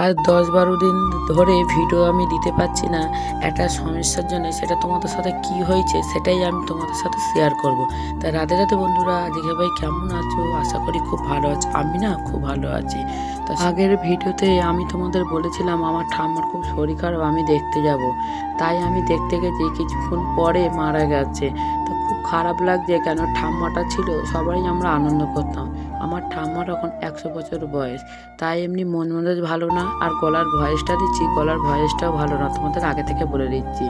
আর 10-12 দিন ধরে ভিডিও আমি দিতে পারছি না একটা সমস্যার জন্য। সেটা তোমাদের সাথে কি হয়েছে সেটাই আমি তোমাদের সাথে শেয়ার করব। তাই রাধে রাধে বন্ধুরা, আজকে ভাই কেমন আছো? আশা করি খুব ভালো আছো। আমি না খুব ভালো আছি। তো আগের ভিডিওতে আমি তোমাদের বলেছিলাম আমার ঠাম্মার খুব শরীর খারাপ, আমি দেখতে যাব। তাই আমি দেখতে গেছি, কিছুক্ষণ পরে মারা গেছে। তো খুব খারাপ লাগছে, কেন ঠাম্মাটা ছিল সবাই আমরা আনন্দ করতাম। আমার ঠাম্মার এখন 100 বছর বয়স। তাই এমনি মন মেজাজ ভালো না, আর গলার ভয়েসটা দিচ্ছি, গলার ভয়েসটাও ভালো না, তোমাদের আগে থেকে বলে দিচ্ছি।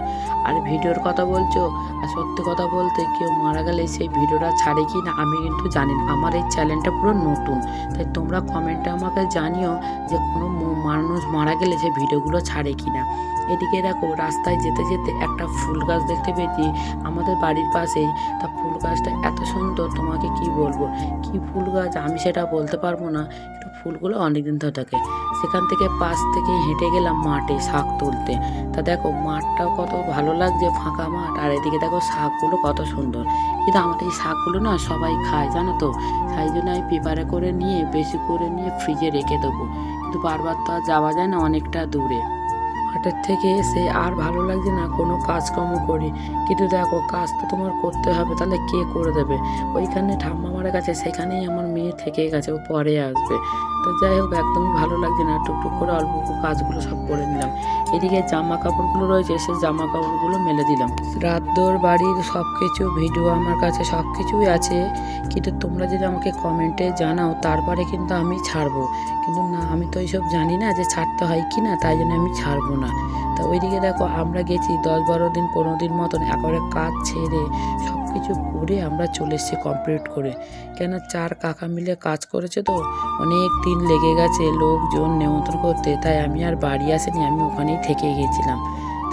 আর ভিডিওর কথা বলছো, আর সত্যি কথা বলতে কেউ মারা গেলে সেই ভিডিওটা ছাড়ে কি না আমি কিন্তু জানি না। আমার এই চ্যানেলটা পুরো নতুন, তাই তোমরা কমেন্টে আমাকে জানিও যে কোনো মানুষ মারা গেলে সেই ভিডিওগুলো ছাড়ে কি না। এদিকে দেখো, রাস্তায় যেতে যেতে একটা ফুল গাছ দেখতে পেয়েছি আমাদের বাড়ির পাশেই। তা ফুল গাছটা এত সুন্দর, তোমাকে কি বলবো। কি ফুল গাছ আমি সেটা বলতে পারবো না, কিন্তু ফুলগুলো অনেকদিন ধরে থাকে। সেখান থেকে পাশ থেকে হেঁটে গেলাম মাঠে শাক তুলতে। তা দেখো মাঠটাও কত ভালো লাগছে, ফাঁকা মাঠ, আর এদিকে দেখো শাকগুলো কত সুন্দর। কিন্তু আমাদের এই শাকগুলো না সবাই খায় জানো তো, তাই জন্য আমি পেপারে করে নিয়ে বেশি করে নিয়ে ফ্রিজে রেখে দেবো। কিন্তু বারবার তো আর যাওয়া যায় না, অনেকটা দূরে। মাঠের থেকে এসে আর ভালো লাগছে না কোনো কাজকর্ম করি। কিন্তু দেখো কাজ তো তোমার করতে হবে, তাহলে কে করে দেবে? ওইখানে ঠাম্মা মারা গেছে, সেখানেই আমার মেয়ে থেকে গেছে, ও পরে আসবে। তো যাই হোক, একদমই ভালো লাগছে না, টুকটুক করে অল্প অল্প কাজগুলো সব করে নিলাম। এদিকে জামা কাপড়গুলো রয়েছে, সেই জামা কাপড়গুলো মেলে দিলাম। রাতদোর বাড়ির সব কিছু ভিডিও আমার কাছে সব কিছুই আছে, কিন্তু তোমরা যদি আমাকে কমেন্টে জানাও তারপরে কিন্তু আমি ছাড়বো। কিন্তু না, আমি তো এইসব জানি না যে ছাড়তে হয় কি না, তাই জন্য আমি ছাড়বো না। তা ওইদিকে দেখো আমরা গেছি 10-12 দিন 15 দিন মতন একেবারে কাজ ছেড়ে সব কিছু করে আমরা চলে এসেছি কমপ্লিট করে। কেন 4 কাকা মিলে কাজ করেছে, তো অনেক দিন লেগে গেছে লোকজন নেমন্তন্ন করতে, তাই আমি আর বাড়ি আসিনি, আমি ওখানেই থেকে গেছিলাম।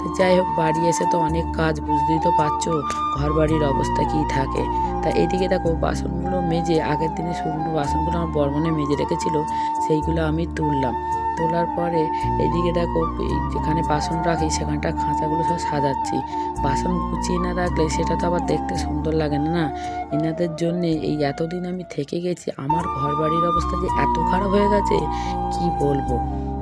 তো যাই হোক, বাড়ি এসে তো অনেক কাজ, বুঝতেই তো পারছো ঘর বাড়ির অবস্থা কী থাকে। তা এদিকে দেখো বাসনগুলো মেজে, আগের দিনে শুকনো বাসনগুলো আমার বর্মনে মেজে রেখেছিল, সেইগুলো আমি তুললাম। তোলার পরে এদিকে দেখো যেখানে বাসন রাখি সেখানটা খাঁচাগুলো সব সাজাচ্ছি। বাসন গুছিয়ে না রাখলে সেটা তো আবার দেখতে সুন্দর লাগে না না। এনাদের জন্যে এই এতদিন আমি থেকে গেছি, আমার ঘর বাড়ির অবস্থা যে এত খারাপ হয়ে গেছে কি বলবো।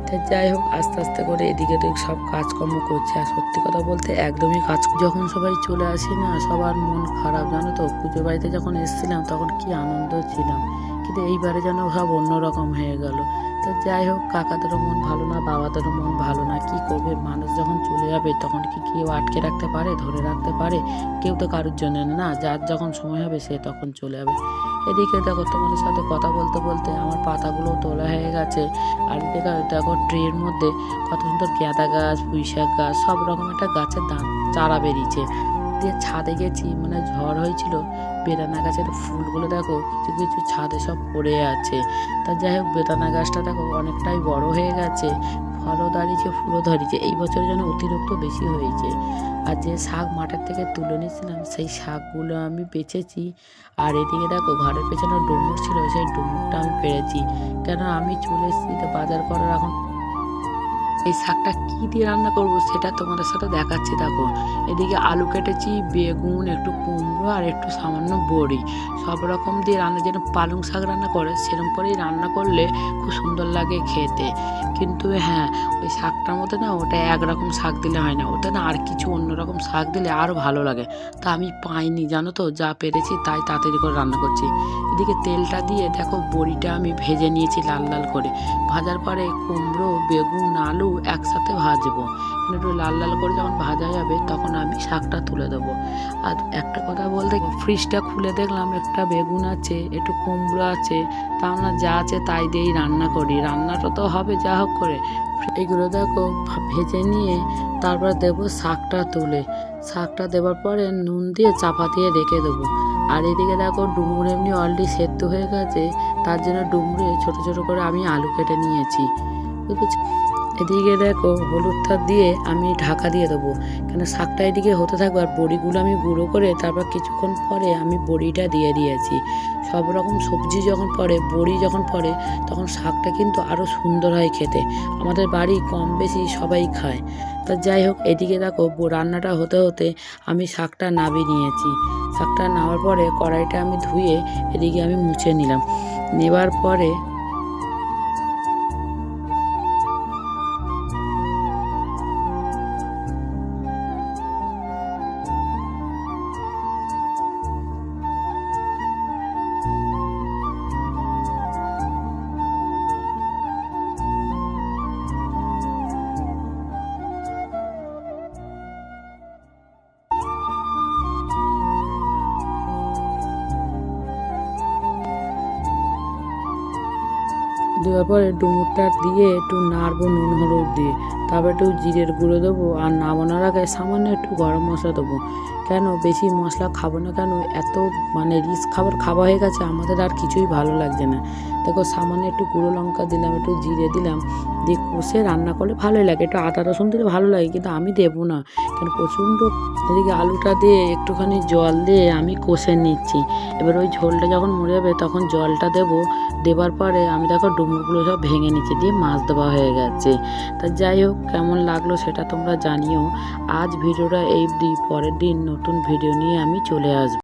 তা যাই হোক, আস্তে আস্তে করে এদিকে তো সব কাজকর্ম করছি। আর সত্যি কথা বলতে একদমই যখন সবাই চলে আসি না, সবার মন খারাপ জানো তো। পুজো বাড়িতে যখন এসেছিলাম তখন কি আনন্দ ছিলাম, কিন্তু এইবারে যেন সব অন্যরকম হয়ে গেল। তো যাই হোক, কাকাদেরও মন ভালো না, বাবাদেরও মন ভালো না, কি করবে। মানুষ যখন চলে যাবে তখন কি কেউ আটকে রাখতে পারে, ধরে রাখতে পারে? কেউ তো কারোর জন্য না, যার যখন সময় হবে সে তখন চলে যাবে। এদিকে দেখো তোমাদের সাথে কথা বলতে বলতে আমার পাতাগুলো তোলা হয়ে গেছে। আর দেখো ট্রের মধ্যে কত সুন্দর গাঁদা গাছ, পুঁইশাক গাছ, সব রকম একটা গাছের চারা বেরিয়েছে। দিয়ে ছাদে গেছি, মানে ঝড় হয়েছিল, বেদানা গাছের ফুলগুলো দেখো কিছু কিছু ছাদে সব পড়ে আছে। তা যাই হোক, বেদানা গাছটা দেখো অনেকটাই বড় হয়ে গেছে, ফলও দাঁড়িয়েছে, ফুলও ধরেছে। এই বছর যেন অতিরিক্ত বেশি হয়েছে। আর যে শাক মাঠের থেকে তুলে নিয়েছিলাম সেই শাকগুলো আমি বেচেছি। আর এদিকে দেখো ঘরের পেছনে ডুমুর ছিল, সেই ডুমুরটা আমি পেরেছি। কেন আমি চলে এসেছি তো বাজার করার এখন। এই শাকটা কী দিয়ে রান্না করব সেটা তোমাদের সাথে দেখাচ্ছি। দেখো এদিকে আলু কেটেছি, বেগুন, একটু কুমড়ো আর একটু সামান্য বড়ি, সব রকম দিয়ে রান্না, যেন পালং শাক রান্না করে সেরকম করেই রান্না করলে খুব সুন্দর লাগে খেতে। কিন্তু হ্যাঁ, ওই শাকটার মধ্যে না ওটা একরকম শাক দিলে হয় না, ওটা না আর কিছু অন্যরকম শাক দিলে আরও ভালো লাগে। তা আমি পাইনি জানো তো, যা পেরেছি তাই তাড়াতাড়ি করে রান্না করছি। এদিকে তেলটা দিয়ে দেখো বড়িটা আমি ভেজে নিয়েছি লাল লাল করে। ভাজার পরে কুমড়ো, বেগুন, আলু একসাথে ভাজবো। একটু লাল লাল করে যখন ভাজা যাবে তখন আমি শাকটা তুলে দেবো। আর একটা কথা বলতে, ফ্রিজটা খুলে দেখলাম একটা বেগুন আছে, একটু কুমড়ো আছে, তা আমরা যা আছে তাই দিয়েই রান্না করি। রান্নাটা তো হবে যা হোক করে। এগুলো দেখো ভেজে নিয়ে তারপর দেবো শাকটা তুলে। শাকটা দেওয়ার পরে নুন দিয়ে চাপা দিয়ে রেখে দেবো। আর এদিকে দেখো ডুমুর এমনি অলরেডি সেদ্ধ হয়ে গেছে, তার জন্য ডুমুরে ছোটো ছোটো করে আমি আলু কেটে নিয়েছি, বুঝেছি। এদিকে দেখো হলুদটা দিয়ে আমি ঢাকা দিয়ে দেবো, কেন শাকটা এদিকে হতে থাকবে। আর বড়িগুলো আমি গুঁড়ো করে তারপর কিছুক্ষণ পরে আমি বড়িটা দিয়ে দিয়েছি। সব রকম সবজি যখন পড়ে, বড়ি যখন পড়ে, তখন শাকটা কিন্তু আরও সুন্দর হয় খেতে। আমাদের বাড়ি কম বেশি সবাই খায়। তা যাই হোক, এদিকে দেখো রান্নাটা হতে হতে আমি শাকটা নামিয়ে নিয়েছি। শাকটা নেওয়ার পরে কড়াইটা আমি ধুয়ে এদিকে আমি মুছে নিলাম। নেবার পরে তারপরে ডুমুরটা দিয়ে একটু নাড়বো নুন হলুদ দিয়ে, তারপর একটু জিরের গুঁড়ো দেবো, আর নামানোর আগে সামান্য একটু গরম মশলা দেবো। কেন বেশি মশলা খাবো না, কেন এত রিচ খাবার খাওয়া হয়ে গেছে, আমাদের আর কিছুই ভালো লাগছে না। দেখো সামান্য একটু গুঁড়ো লঙ্কা দিলাম, একটু জিরে দিলাম, দিয়ে কষে রান্না করলে ভালোই লাগে। একটু আদা রসুন দিলে ভালো লাগে, কিন্তু আমি দেবো না, কারণ প্রচণ্ড এদিকে আলুটা দিয়ে একটুখানি জল দিয়ে আমি কষে নিচ্ছি। এবার ওই ঝোলটা যখন মরে যাবে তখন জলটা দেবো, দেবার পরে আমি দেখো ডুমুরগুলো সব ভেঙে নিচ্ছি, দিয়ে মাছ দেওয়া হয়ে গেছে। তা যাই হোক, কেমন লাগলো সেটা তোমরা জানিও। আজ ভিডিওটা এই পরের দিন নতুন ভিডিও নিয়ে আমি চলে আসবো।